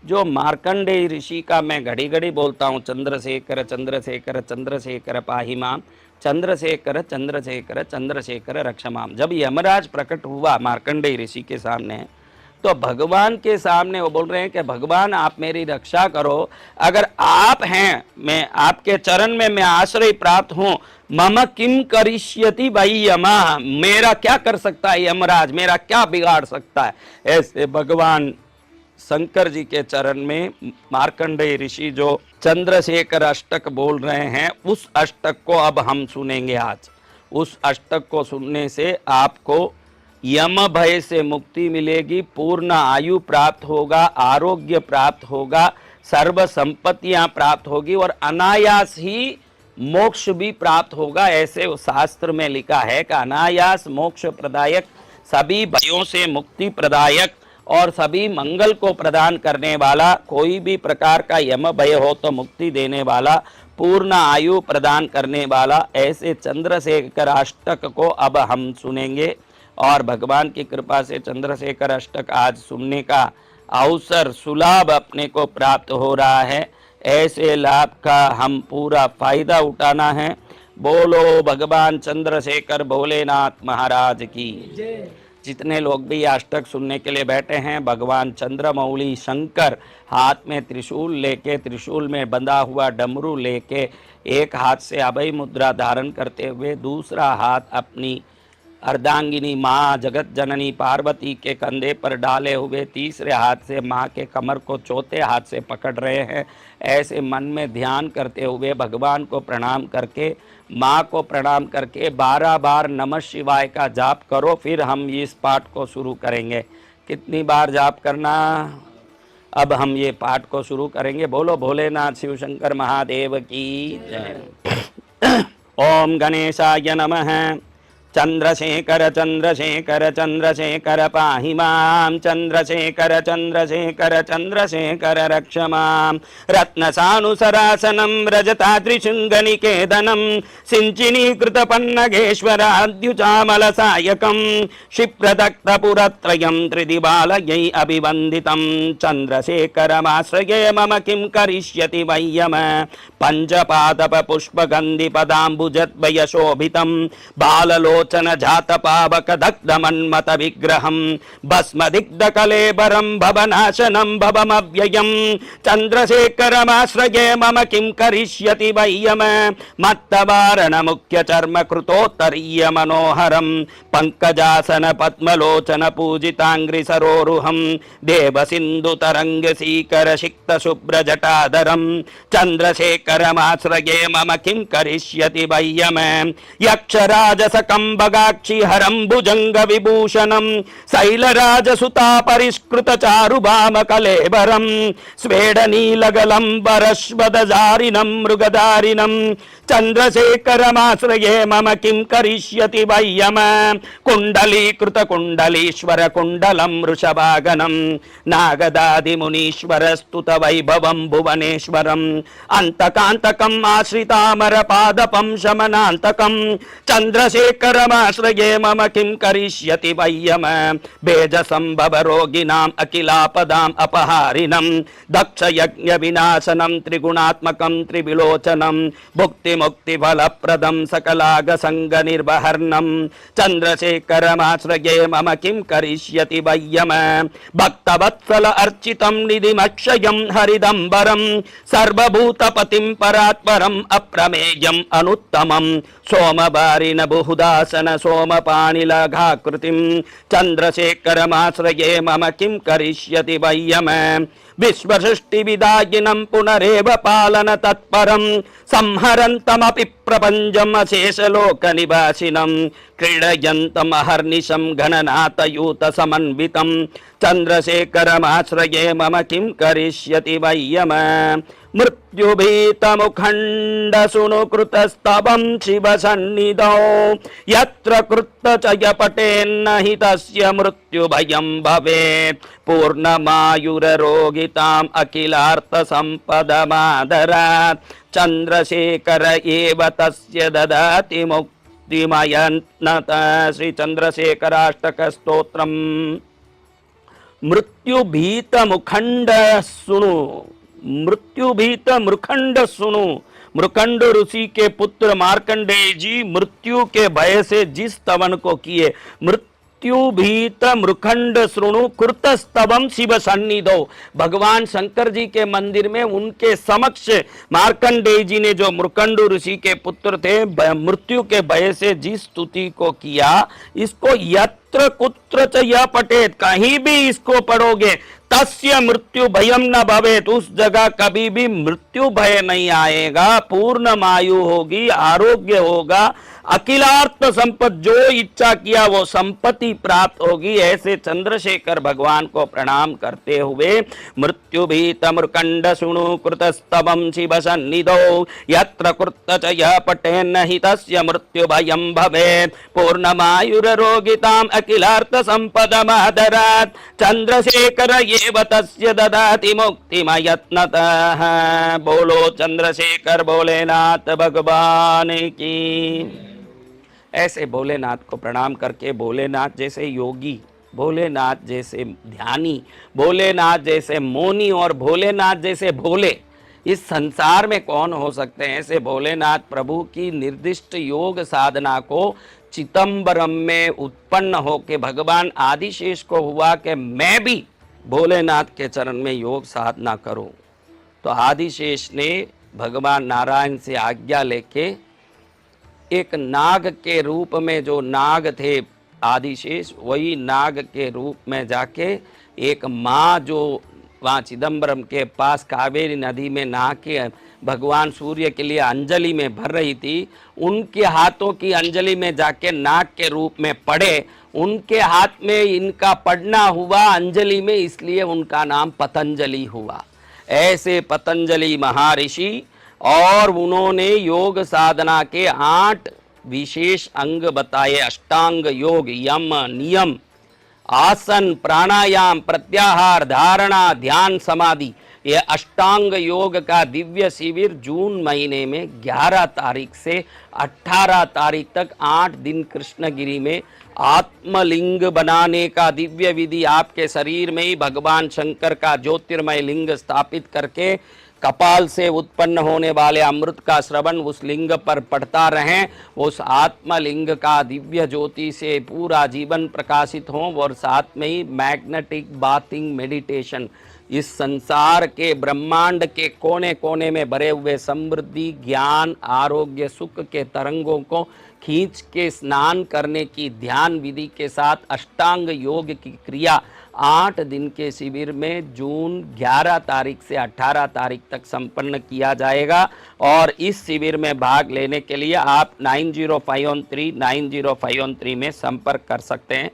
जो मार्कंडेय ऋषि का मैं घड़ी घड़ी बोलता हूँ, चंद्रशेखर चंद्रशेखर चंद्रशेखर पाहि माम, चंद्रशेखर चंद्रशेखर चंद्रशेखर रक्ष माम। जब यमराज प्रकट हुआ मार्कंडेय ऋषि के सामने, तो भगवान के सामने वो बोल रहे हैं कि भगवान आप मेरी रक्षा करो, अगर आप हैं, मैं आपके चरण में मैं आश्रय प्राप्त हूं, मम किम करिष्यति भाई यमा, मेरा क्या कर सकता है यमराज, मेरा क्या बिगाड़ सकता है। ऐसे भगवान शंकर जी के चरण में मार्कंडेय ऋषि जो चंद्रशेखर अष्टक बोल रहे हैं, उस अष्टक को अब हम सुनेंगे आज। उस अष्टक को सुनने से आपको यम भय से मुक्ति मिलेगी, पूर्ण आयु प्राप्त होगा, आरोग्य प्राप्त होगा, सर्व संपत्तियां प्राप्त होगी और अनायास ही मोक्ष भी प्राप्त होगा। ऐसे शास्त्र में लिखा है कि अनायास मोक्ष प्रदायक, सभी भयों से मुक्ति प्रदायक और सभी मंगल को प्रदान करने वाला, कोई भी प्रकार का यम भय हो तो मुक्ति देने वाला, पूर्ण आयु प्रदान करने वाला, ऐसे चंद्रशेखर अष्टक को अब हम सुनेंगे। और भगवान की कृपा से चंद्रशेखर अष्टक आज सुनने का अवसर सुलभ अपने को प्राप्त हो रहा है। ऐसे लाभ का हम पूरा फायदा उठाना है। बोलो भगवान चंद्रशेखर भोलेनाथ महाराज की। जितने लोग भी अष्टक सुनने के लिए बैठे हैं, भगवान चंद्रमौली शंकर हाथ में त्रिशूल लेके, त्रिशूल में बंधा हुआ डमरू लेके, एक हाथ से अभय मुद्रा धारण करते हुए दूसरा हाथ अपनी अर्धांगिनी माँ जगत जननी पार्वती के कंधे पर डाले हुए, तीसरे हाथ से माँ के कमर को चौथे हाथ से पकड़ रहे हैं। ऐसे मन में ध्यान करते हुए भगवान को प्रणाम करके, माँ को प्रणाम करके 12 बार नमः शिवाय का जाप करो। फिर हम इस पाठ को शुरू करेंगे। कितनी बार जाप करना? अब हम ये पाठ को शुरू करेंगे। बोलो भोलेनाथ शिव शंकर महादेव की जय। ओम गणेशाय नमः। चंद्रशेखर चंद्रशेखर चंद्रशेखर पाहि मां, चंद्रशेखर चंद्रशेखर चंद्रशेखर रक्ष मां। रत्नसानुसरासनं रजताद्रिशृङ्गनिकेतनं, सिञ्चिनीकृतपन्नगेश्वराद्युचामलसायकं, क्षिप्रदग्धपुरत्रयं त्रिदिबालयै अभिवन्दितं। चंद्रशेखरमाश्रये मम किं करिष्यति वै यम। पञ्चपादपपुष्पगन्धिपदाम्बुजद्वयशोभितं, बाललो जात पावक दग्ध मन्मत विग्रहं, भस्मदिग्ध कलेबरं भवनाशनं भवमव्ययं। चंद्रशेखरमाश्रये मम किं करिष्यति वै यम। मत्तवारण मुख्य चर्म कृतोत्तरीय मनोहरं, पंकजासन पद्मलोचन पूजितांग्रि सरोरुहं, देव सिंधु तरंग सीकर सिक्त शुभ्र जटाधरं। चंद्रशेखरमाश्रये मम किं करिष्यति वै यम। यक्षराजसकं बगाक्षि हरं भुजंग विभूषणं, शैलराजसुता परिष्कृत चारुभाम कलेबरं, स्वेदनीलगलंबरश्वदजारिणं मृगधारिणं। चंद्रशेखरमाश्रये मम किं करिष्यति वै यम। कुंडलीकृत कुंडलीश्वर कुंडलं वृषभागनं, नागदादिमुनीश्वर स्तुत वैभवं भुवनेश्वरम्। अंतकांतकम् आश्रितामर पादपं शमनांतकं। चंद्रशेखरमाश्रये मम किं करिष्यति वै यम। बेजसंभव रोगिणाम् अखिलापदाम् अपहारिणं, दक्ष यज्ञ विनाशनं त्रिगुणात्मकं त्रिविलोचनं, भुक्ति मुक्ति फलप्रदं सकलाग संग निर्वहर्णं। चंद्रशेखरमाश्रये मम किं करिष्यति वै यम। भक्तवत्सल अर्चितं निधिमक्षयं हरिदंबरं, सर्वभूतपतिं परात्परम् अप्रमेयम् अनुत्तमं, सोमवारिण बहुदासन सोमपाणिलघाकृतिं। चंद्रशेखरमाश्रये मम किं करिष्यति वै यम। विश्वसृष्टिविदायिनं पुनरेव पालन तत्परं, संहरन्तमपि प्रपञ्चम् अशेषलोकनिवासिनं, क्रीडयन्तमहर्निशं गणनाथयूत समन्वितं। चंद्रशेखरमाश्रये मम किं करिष्यति वै यम। मृत्युभीतमुखण्डसूनुकृतस्तवं शिवसन्निधौ, यत्र कृतचयपटेन्न हि तस्य मृत्युभयं भवेत्। पूर्णमायुररोगिताम् अखिलार्थसम्पदमादरात्, चंद्रशेखर एव तस्य ददाति मुक्तिमयन्नत। श्री चंद्रशेखराष्टक स्तोत्रम्। मृत्यु भीत मुखंड सुनु, मृत्यु भीत मुखंड सुनु। मृकंड ऋषि के पुत्र मार्कंडेय जी मृत्यु के भय से जिस स्तवन को किए, मृत्यु भीत मृखंड श्रृणु कृतस्तवम शिव सन्निधो। भगवान शंकर जी के मंदिर में उनके समक्ष मार्कंडेय जी ने जो मृकंड ऋषि के पुत्र थे, मृत्यु के भय से जिस स्तुति को किया, इसको यत्र कुत्र च यह पठेत, कहीं भी इसको पढ़ोगे, तस्य मृत्यु भयम न भवेत, उस जगह कभी भी मृत्यु भय नहीं आएगा, पूर्ण आयु होगी, आरोग्य होगा, अखिलार्थ संपत्ति, जो इच्छा किया वो संपत्ति प्राप्त होगी। ऐसे चंद्रशेखर भगवान को प्रणाम करते हुए मृत्यु भीत मृकंड सुनु कृतस्तवम शिव सन्निधो यत्र कृत च यः पठेन्न हि तस्य मृत्यु भयं भवेत् पूर्णमायुररोगिताम् अखिलार्थ संपदमादरात् चंद्रशेखर एव तस्य ददाति मुक्तिमयत्नतः। बोलो चंद्रशेखर भोलेनाथ भगवान की। ऐसे भोलेनाथ को प्रणाम करके, भोलेनाथ जैसे योगी, भोलेनाथ जैसे ध्यानी, भोलेनाथ जैसे मौनी और भोलेनाथ जैसे भोले इस संसार में कौन हो सकते हैं। ऐसे भोलेनाथ प्रभु की निर्दिष्ट योग साधना को चिदंबरम में उत्पन्न होके भगवान आदिशेष को हुआ कि मैं भी भोलेनाथ के चरण में योग साधना करूं। तो आदिशेष ने भगवान नारायण से आज्ञा लेके एक नाग के रूप में, जो नाग थे आदिशेष, वही नाग के रूप में जाके एक माँ जो वहाँ चिदंबरम के पास कावेरी नदी में नहा के भगवान सूर्य के लिए अंजलि में भर रही थी, उनके हाथों की अंजलि में जाके नाग के रूप में पड़े। उनके हाथ में इनका पड़ना हुआ अंजलि में, इसलिए उनका नाम पतंजलि हुआ। ऐसे पतंजलि महर्षि, और उन्होंने योग साधना के 8 विशेष अंग बताए, अष्टांग योग, यम नियम, आसन, प्राणायाम, प्रत्याहार, धारणा, ध्यान, समाधि। ये अष्टांग योग का दिव्य शिविर जून महीने में 11 तारीख से 18 तारीख तक 8 दिन कृष्णगिरी में आत्मलिंग बनाने का दिव्य विधि, आपके शरीर में ही भगवान शंकर का ज्योतिर्मय लिंग स्थापित करके कपाल से उत्पन्न होने वाले अमृत का श्रवण उस लिंग पर पड़ता रहें, उस आत्मलिंग का दिव्य ज्योति से पूरा जीवन प्रकाशित हो, और साथ में ही मैग्नेटिक बाथिंग मेडिटेशन, इस संसार के ब्रह्मांड के कोने कोने में भरे हुए समृद्धि, ज्ञान, आरोग्य, सुख के तरंगों को खींच के स्नान करने की ध्यान विधि के साथ अष्टांग योग की क्रिया 8 दिन के शिविर में जून 11 तारीख से 18 तारीख तक संपन्न किया जाएगा। और इस शिविर में भाग लेने के लिए आप 9051390513 में संपर्क कर सकते हैं।